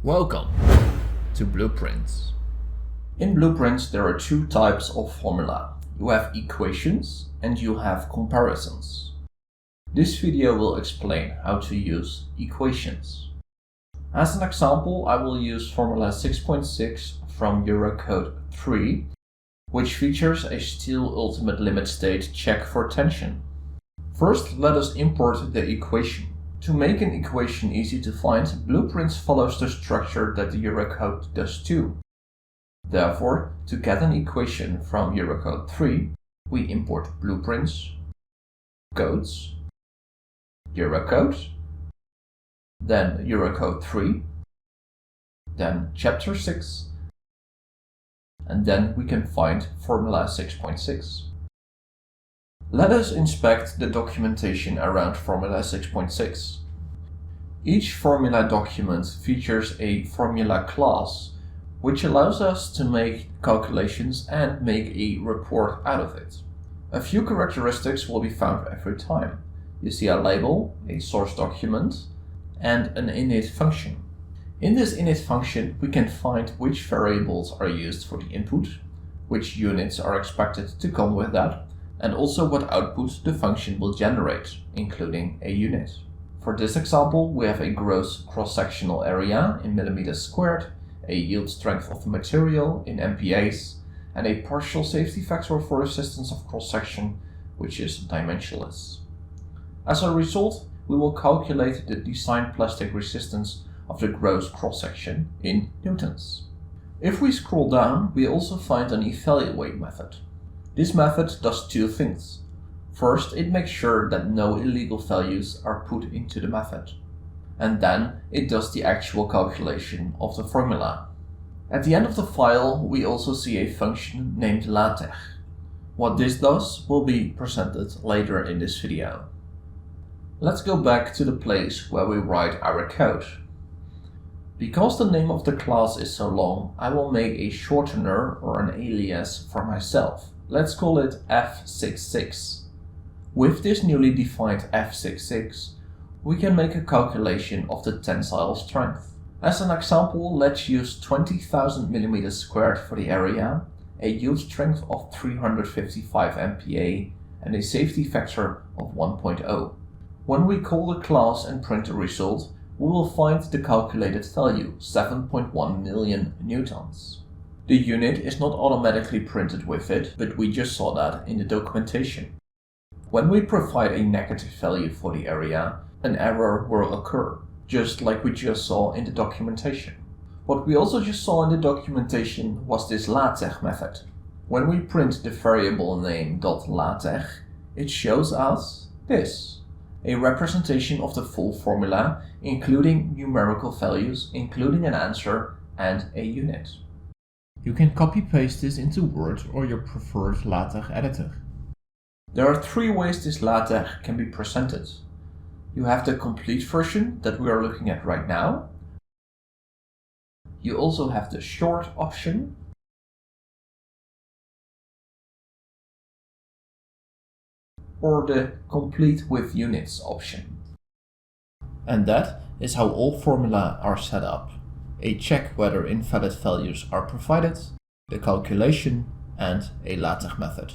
Welcome to Blueprints. In Blueprints there are two types of formula. You have equations and you have comparisons. This video will explain how to use equations. As an example, I will use formula 6.6 from Eurocode 3, which features a steel ultimate limit state check for tension. First, let us import the equation. To make an equation easy to find, Blueprints follows the structure that the Eurocode does too. Therefore, to get an equation from Eurocode 3, we import Blueprints, Codes, Eurocode, then Eurocode 3, then Chapter 6, and then we can find formula 6.6. Let us inspect the documentation around formula 6.6. Each formula document features a formula class, which allows us to make calculations and make a report out of it. A few characteristics will be found every time. You see a label, a source document, and an init function. In this init function, we can find which variables are used for the input, which units are expected to come with that, and also what output the function will generate, including a unit. For this example, we have a gross cross-sectional area in millimeters squared, a yield strength of the material in MPAs, and a partial safety factor for resistance of cross-section, which is dimensionless. As a result, we will calculate the design plastic resistance of the gross cross-section in newtons. If we scroll down, we also find an evaluate method. This method does two things. First, it makes sure that no illegal values are put into the method. And then it does the actual calculation of the formula. At the end of the file, we also see a function named LaTeX. What this does will be presented later in this video. Let's go back to the place where we write our code. Because the name of the class is so long, I will make a shortener or an alias for myself. Let's call it F66. With this newly defined F66, we can make a calculation of the tensile strength. As an example, let's use 20,000 millimeters squared for the area, a yield strength of 355 MPa, and a safety factor of 1.0. When we call the class and print the result, we will find the calculated value, 7.1 million newtons. The unit is not automatically printed with it, but we just saw that in the documentation. When we provide a negative value for the area, an error will occur, just like we just saw in the documentation. What we also just saw in the documentation was this LaTeX method. When we print the variable name .latex, it shows us this, a representation of the full formula, including numerical values, including an answer and a unit. You can copy-paste this into Word or your preferred LaTeX editor. There are three ways this LaTeX can be presented. You have the complete version that we are looking at right now. You also have the short option. Or the complete with units option. And that is how all formula are set up. A check whether invalid values are provided, the calculation, and a LaTeX method.